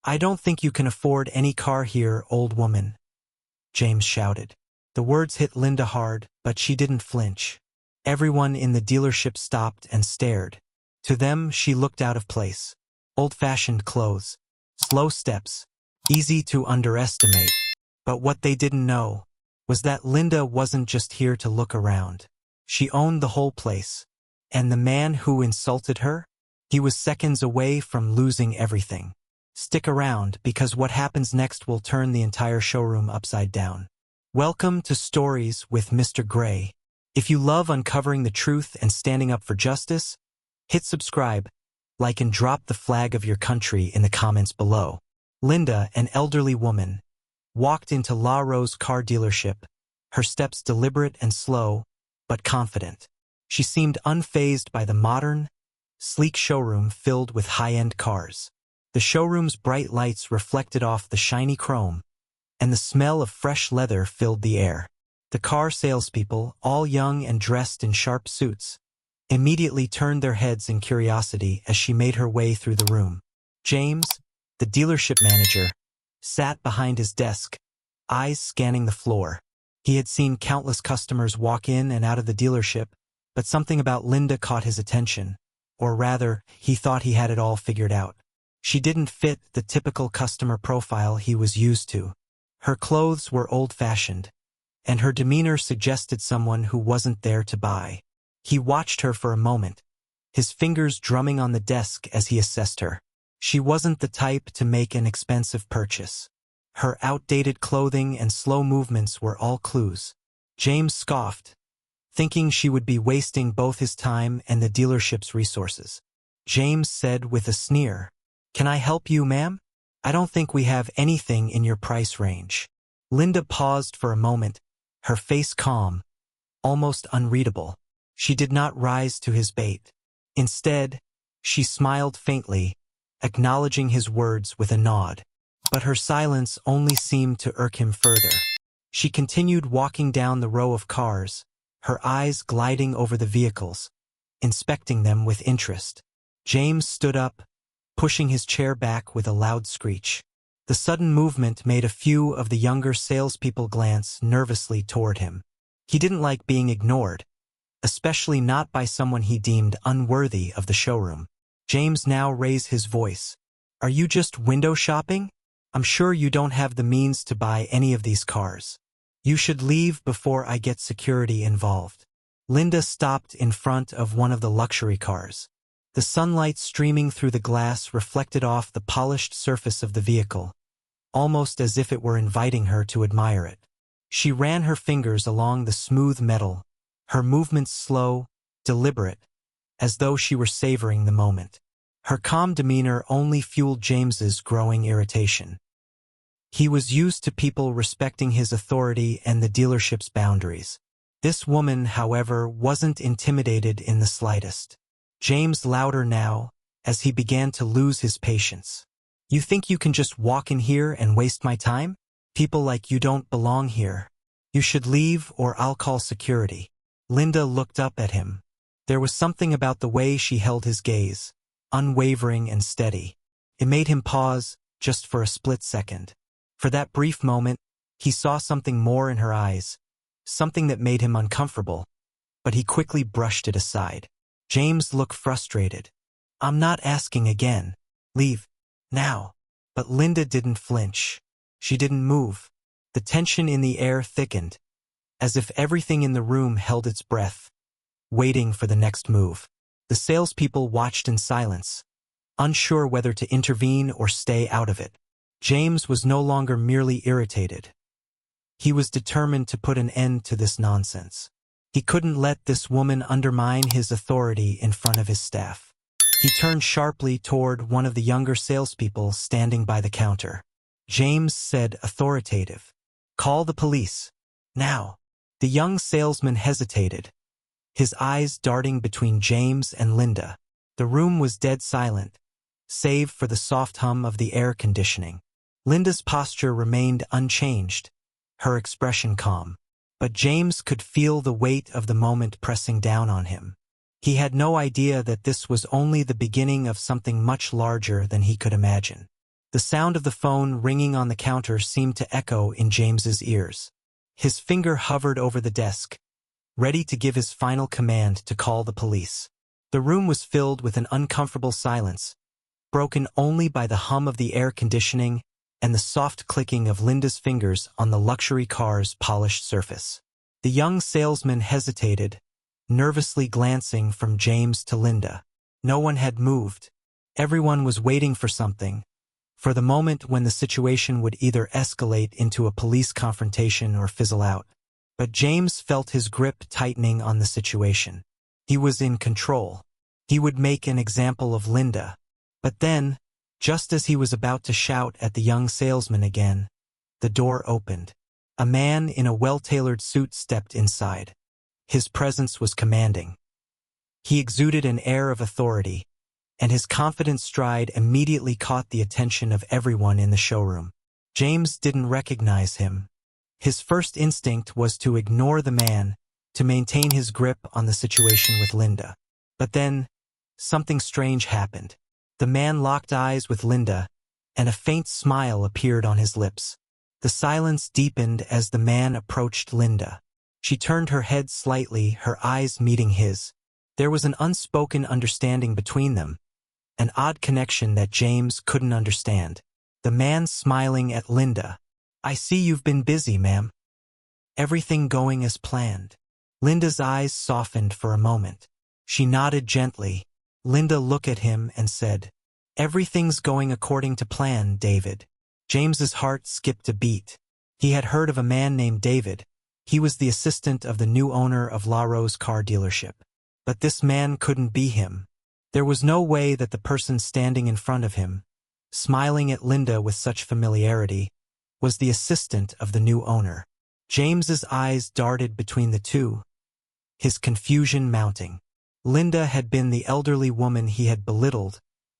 "I don't think you can afford any car here, old woman," James shouted. The words hit Linda hard, but she didn't flinch. Everyone in the dealership stopped and stared. To them, she looked out of place. Old-fashioned clothes, slow steps, easy to underestimate. But what they didn't know was that Linda wasn't just here to look around. She owned the whole place. And the man who insulted her? He was seconds away from losing everything. Stick around, because what happens next will turn the entire showroom upside down. Welcome to Stories with Mr. Gray. If you love uncovering the truth and standing up for justice, hit subscribe, like and drop the flag of your country in the comments below. Linda, an elderly woman, walked into La Rose car dealership, her steps deliberate and slow, but confident. She seemed unfazed by the modern, sleek showroom filled with high-end cars. The showroom's bright lights reflected off the shiny chrome, and the smell of fresh leather filled the air. The car salespeople, all young and dressed in sharp suits, immediately turned their heads in curiosity as she made her way through the room. James, the dealership manager, sat behind his desk, eyes scanning the floor. He had seen countless customers walk in and out of the dealership, but something about Linda caught his attention, or rather, he thought he had it all figured out. She didn't fit the typical customer profile he was used to. Her clothes were old-fashioned, and her demeanor suggested someone who wasn't there to buy. He watched her for a moment, his fingers drumming on the desk as he assessed her. She wasn't the type to make an expensive purchase. Her outdated clothing and slow movements were all clues. James scoffed, thinking she would be wasting both his time and the dealership's resources. James said with a sneer, "Can I help you, ma'am? I don't think we have anything in your price range." Linda paused for a moment, her face calm, almost unreadable. She did not rise to his bait. Instead, she smiled faintly, acknowledging his words with a nod. But her silence only seemed to irk him further. She continued walking down the row of cars, her eyes gliding over the vehicles, inspecting them with interest. James stood up, pushing his chair back with a loud screech. The sudden movement made a few of the younger salespeople glance nervously toward him. He didn't like being ignored, especially not by someone he deemed unworthy of the showroom. James now raised his voice. "Are you just window shopping? I'm sure you don't have the means to buy any of these cars. You should leave before I get security involved." Linda stopped in front of one of the luxury cars. The sunlight streaming through the glass reflected off the polished surface of the vehicle, almost as if it were inviting her to admire it. She ran her fingers along the smooth metal, her movements slow, deliberate, as though she were savoring the moment. Her calm demeanor only fueled James's growing irritation. He was used to people respecting his authority and the dealership's boundaries. This woman, however, wasn't intimidated in the slightest. James louder now, as he began to lose his patience. "You think you can just walk in here and waste my time? People like you don't belong here. You should leave or I'll call security." Linda looked up at him. There was something about the way she held his gaze, unwavering and steady. It made him pause, just for a split second. For that brief moment, he saw something more in her eyes, something that made him uncomfortable, but he quickly brushed it aside. James looked frustrated. "I'm not asking again. Leave. Now." But Linda didn't flinch. She didn't move. The tension in the air thickened, as if everything in the room held its breath, waiting for the next move. The salespeople watched in silence, unsure whether to intervene or stay out of it. James was no longer merely irritated. He was determined to put an end to this nonsense. He couldn't let this woman undermine his authority in front of his staff. He turned sharply toward one of the younger salespeople standing by the counter. James said, authoritative, "Call the police. Now." The young salesman hesitated, his eyes darting between James and Linda. The room was dead silent, save for the soft hum of the air conditioning. Linda's posture remained unchanged, her expression calm. But James could feel the weight of the moment pressing down on him. He had no idea that this was only the beginning of something much larger than he could imagine. The sound of the phone ringing on the counter seemed to echo in James's ears. His finger hovered over the desk, ready to give his final command to call the police. The room was filled with an uncomfortable silence, broken only by the hum of the air conditioning and the soft clicking of Linda's fingers on the luxury car's polished surface. The young salesman hesitated, nervously glancing from James to Linda. No one had moved. Everyone was waiting for something, for the moment when the situation would either escalate into a police confrontation or fizzle out. But James felt his grip tightening on the situation. He was in control. He would make an example of Linda. But then, just as he was about to shout at the young salesman again, the door opened. A man in a well-tailored suit stepped inside. His presence was commanding. He exuded an air of authority, and his confident stride immediately caught the attention of everyone in the showroom. James didn't recognize him. His first instinct was to ignore the man, to maintain his grip on the situation with Linda. But then, something strange happened. The man locked eyes with Linda, and a faint smile appeared on his lips. The silence deepened as the man approached Linda. She turned her head slightly, her eyes meeting his. There was an unspoken understanding between them, an odd connection that James couldn't understand. The man smiling at Linda. "I see you've been busy, ma'am. Everything going as planned?" Linda's eyes softened for a moment. She nodded gently. Linda looked at him and said, "Everything's going according to plan, David." James's heart skipped a beat. He had heard of a man named David. He was the assistant of the new owner of La Rose car dealership. But this man couldn't be him. There was no way that the person standing in front of him, smiling at Linda with such familiarity, was the assistant of the new owner. James's eyes darted between the two, his confusion mounting. Linda had been the elderly woman he had belittled,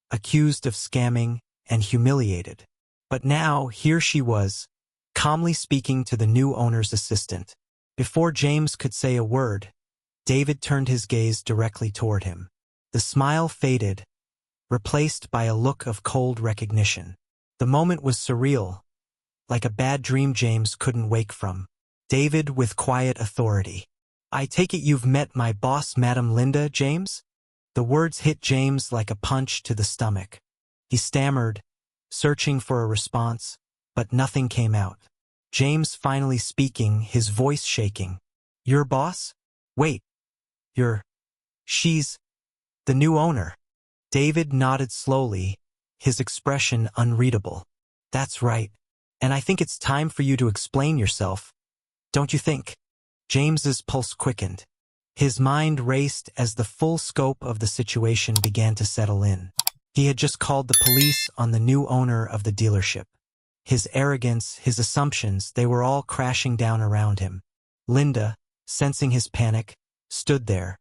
accused of scamming, and humiliated. But now, here she was, calmly speaking to the new owner's assistant. Before James could say a word, David turned his gaze directly toward him. The smile faded, replaced by a look of cold recognition. The moment was surreal, like a bad dream James couldn't wake from. David with quiet authority. "I take it you've met my boss, Madam Linda, James?" The words hit James like a punch to the stomach. He stammered, searching for a response, but nothing came out. James finally speaking, his voice shaking. "Your boss? Wait. She's the new owner." David nodded slowly, his expression unreadable. "That's right. And I think it's time for you to explain yourself. Don't you think?" James's pulse quickened. His mind raced as the full scope of the situation began to settle in. He had just called the police on the new owner of the dealership. His arrogance, his assumptions, they were all crashing down around him. Linda, sensing his panic, stood there.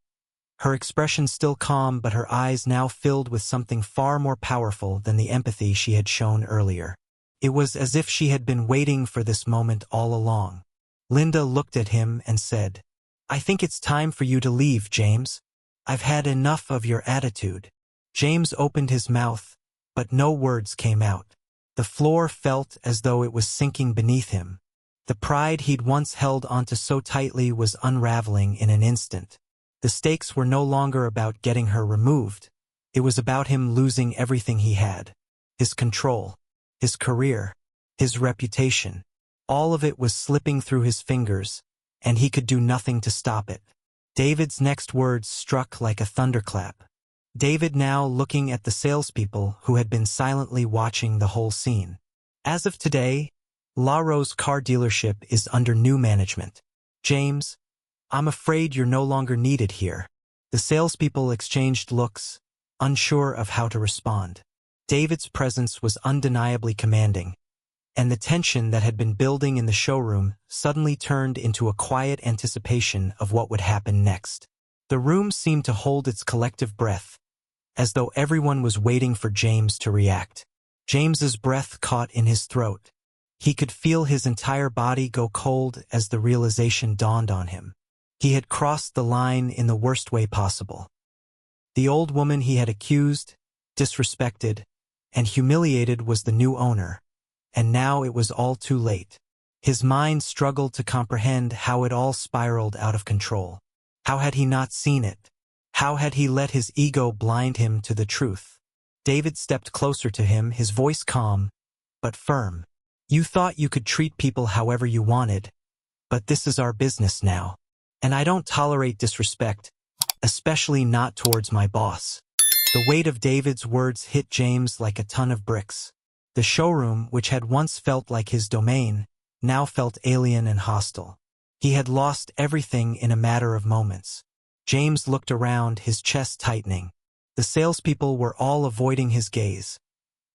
Her expression still calm, but her eyes now filled with something far more powerful than the empathy she had shown earlier. It was as if she had been waiting for this moment all along. Linda looked at him and said, "I think it's time for you to leave, James. I've had enough of your attitude." James opened his mouth, but no words came out. The floor felt as though it was sinking beneath him. The pride he'd once held onto so tightly was unraveling in an instant. The stakes were no longer about getting her removed. It was about him losing everything he had. His control, his career, his reputation. All of it was slipping through his fingers, and he could do nothing to stop it. David's next words struck like a thunderclap. David now looking at the salespeople who had been silently watching the whole scene. "As of today, La Rose car dealership is under new management. James, I'm afraid you're no longer needed here." The salespeople exchanged looks, unsure of how to respond. David's presence was undeniably commanding, and the tension that had been building in the showroom suddenly turned into a quiet anticipation of what would happen next. The room seemed to hold its collective breath, as though everyone was waiting for James to react. James's breath caught in his throat. He could feel his entire body go cold as the realization dawned on him. He had crossed the line in the worst way possible. The old woman he had accused, disrespected, and Humiliated was the new owner, and now it was all too late. His mind struggled to comprehend how it all spiraled out of control. How had he not seen it? How had he let his ego blind him to the truth? David stepped closer to him, his voice calm, but firm. You thought you could treat people however you wanted, but this is our business now. And I don't tolerate disrespect, especially not towards my boss. The weight of David's words hit James like a ton of bricks. The showroom, which had once felt like his domain, now felt alien and hostile. He had lost everything in a matter of moments. James looked around, his chest tightening. The salespeople were all avoiding his gaze,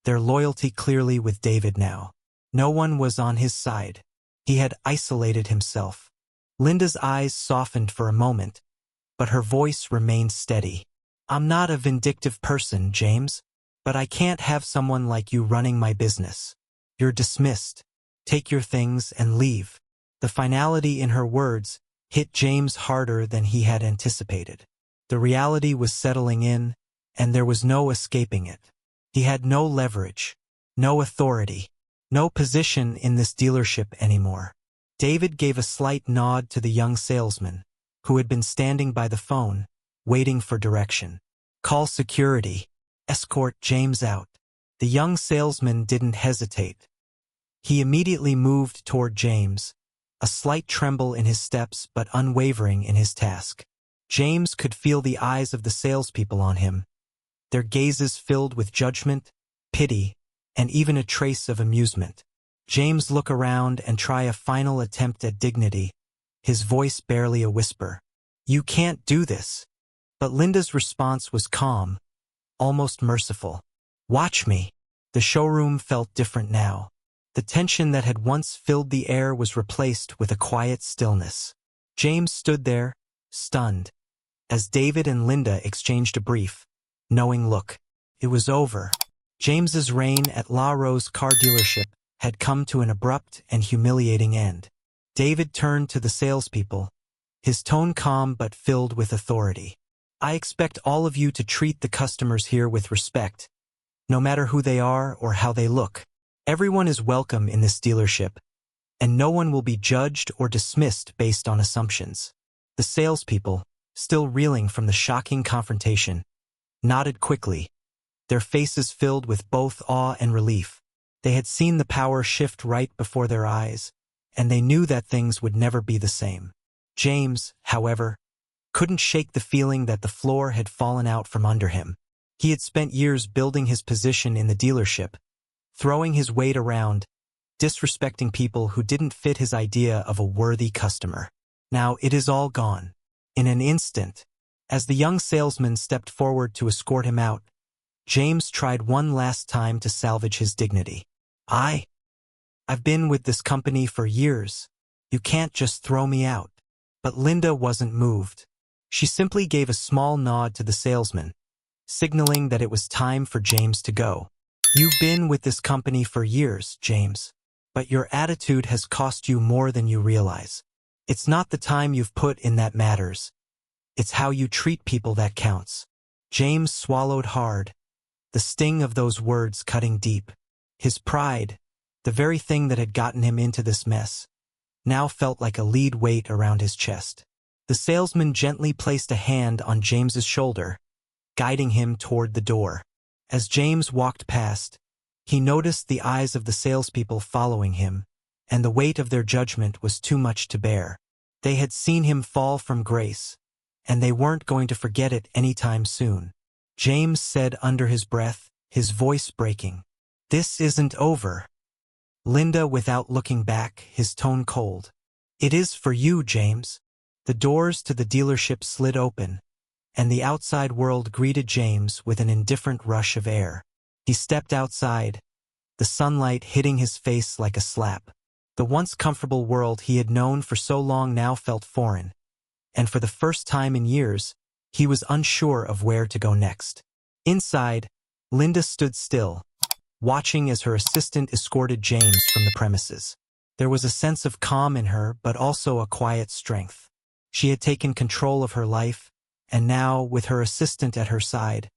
their loyalty clearly with David now. No one was on his side. He had isolated himself. Linda's eyes softened for a moment, but her voice remained steady. I'm not a vindictive person, James, but I can't have someone like you running my business. You're dismissed. Take your things and leave. The finality in her words hit James harder than he had anticipated. The reality was settling in, and there was no escaping it. He had no leverage, no authority, no position in this dealership anymore. David gave a slight nod to the young salesman, who had been standing by the phone, waiting for direction. Call security. Escort James out. The young salesman didn't hesitate. He immediately moved toward James, a slight tremble in his steps but unwavering in his task. James could feel the eyes of the salespeople on him, their gazes filled with judgment, pity, and even a trace of amusement. James looked around and tried a final attempt at dignity, his voice barely a whisper. You can't do this. But Linda's response was calm, almost merciful. Watch me. The showroom felt different now. The tension that had once filled the air was replaced with a quiet stillness. James stood there, stunned, as David and Linda exchanged a brief, knowing look. It was over. James's reign at La Rose car dealership had come to an abrupt and humiliating end. David turned to the salespeople, his tone calm but filled with authority. I expect all of you to treat the customers here with respect, no matter who they are or how they look. Everyone is welcome in this dealership, and no one will be judged or dismissed based on assumptions. The salespeople, still reeling from the shocking confrontation, nodded quickly, their faces filled with both awe and relief. They had seen the power shift right before their eyes, and they knew that things would never be the same. James, however, couldn't shake the feeling that the floor had fallen out from under him. He had spent years building his position in the dealership, throwing his weight around, disrespecting people who didn't fit his idea of a worthy customer. Now it is all gone. In an instant, as the young salesman stepped forward to escort him out, James tried one last time to salvage his dignity. I've been with this company for years. You can't just throw me out. But Linda wasn't moved. She simply gave a small nod to the salesman, signaling that it was time for James to go. You've been with this company for years, James, but your attitude has cost you more than you realize. It's not the time you've put in that matters. It's how you treat people that counts. James swallowed hard, the sting of those words cutting deep. His pride, the very thing that had gotten him into this mess, now felt like a lead weight around his chest. The salesman gently placed a hand on James's shoulder, guiding him toward the door. As James walked past, he noticed the eyes of the salespeople following him, and the weight of their judgment was too much to bear. They had seen him fall from grace, and they weren't going to forget it anytime soon. James said under his breath, his voice breaking, "This isn't over." Linda, without looking back, his tone cold. "It is for you, James." The doors to the dealership slid open, and the outside world greeted James with an indifferent rush of air. He stepped outside, the sunlight hitting his face like a slap. The once comfortable world he had known for so long now felt foreign, and for the first time in years, he was unsure of where to go next. Inside, Linda stood still, watching as her assistant escorted James from the premises. There was a sense of calm in her, but also a quiet strength. She had taken control of her life, and now, with her assistant at her side,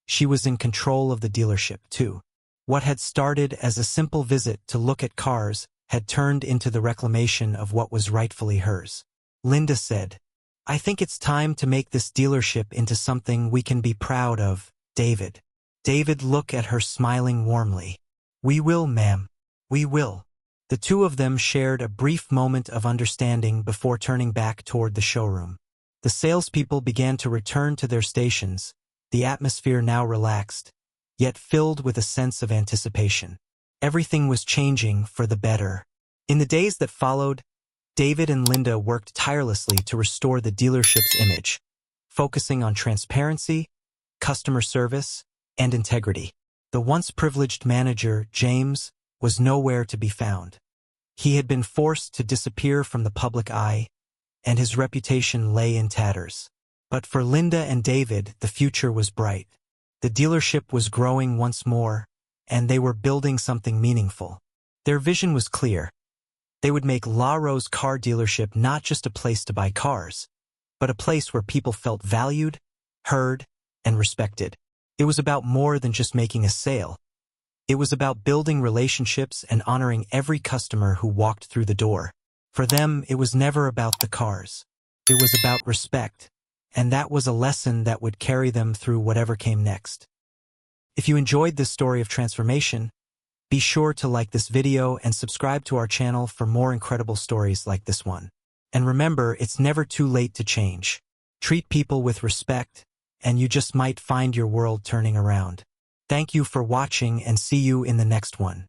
she was in control of the dealership, too. What had started as a simple visit to look at cars had turned into the reclamation of what was rightfully hers. Linda said, "I think it's time to make this dealership into something we can be proud of, David." David looked at her smiling warmly. "We will, ma'am. We will." The two of them shared a brief moment of understanding before turning back toward the showroom. The salespeople began to return to their stations, the atmosphere now relaxed, yet filled with a sense of anticipation. Everything was changing for the better. In the days that followed, David and Linda worked tirelessly to restore the dealership's image, focusing on transparency, customer service, and integrity. The once privileged manager, James, was nowhere to be found. He had been forced to disappear from the public eye, and his reputation lay in tatters. But for Linda and David, the future was bright. The dealership was growing once more, and they were building something meaningful. Their vision was clear. They would make La Rose Car Dealership not just a place to buy cars, but a place where people felt valued, heard, and respected. It was about more than just making a sale. It was about building relationships and honoring every customer who walked through the door. For them, it was never about the cars. It was about respect, and that was a lesson that would carry them through whatever came next. If you enjoyed this story of transformation, be sure to like this video and subscribe to our channel for more incredible stories like this one. And remember, it's never too late to change. Treat people with respect, and you just might find your world turning around. Thank you for watching and see you in the next one.